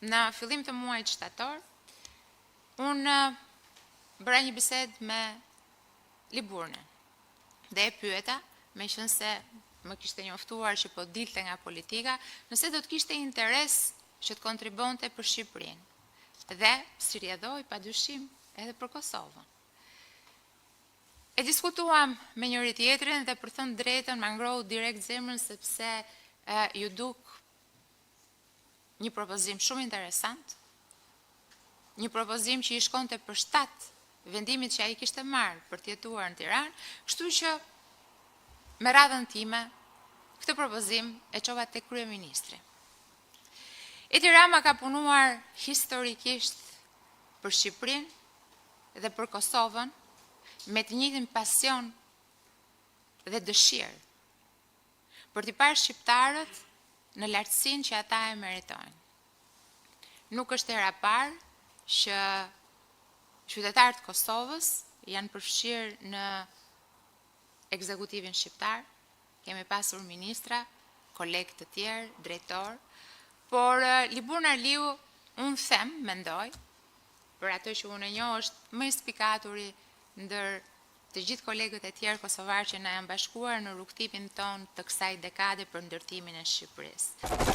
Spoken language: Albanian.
në fillim të muajit shtator, unë bëra një bisedë me Liburnën dhe e pyeta, me qenë se më kishte njoftuar që po dilte nga politika, nëse do të kishte interes që të kontribonte për Shqipërinë dhe si rjedhoi padyshim edhe për Kosovën. E diskutuam me njëri tjetrin dhe për thënë drejtën më ngrohu direkt zemrën sepse ju duk një propozim shumë interesant, një propozim që i shkonte për shtat vendimit që ai kishte marrë për të jetuar në Tiranë, kështu që me radhën time këtë propozim e çova tek kryeministri. Edi Rama ka punuar historikisht për Shqipërinë dhe për Kosovën me të njëjtin pasion dhe dëshirë për t'i parë shqiptarët në lartësinë që ata e meritojnë. Nuk është hera parë që qytetarët e Kosovës janë përfshirë në ekzekutivin shqiptar, kemi pasur ministra, kolegë të tjerë, drejtor, por Liburna Arliu, unë them, mendoj, për ato që unë e njoh është më i spikaturi ndër të gjithë kolegët e tjerë kosovarë që na janë bashkuar në rrugtimin ton të kësaj dekade për ndërtimin e Shqipërisë.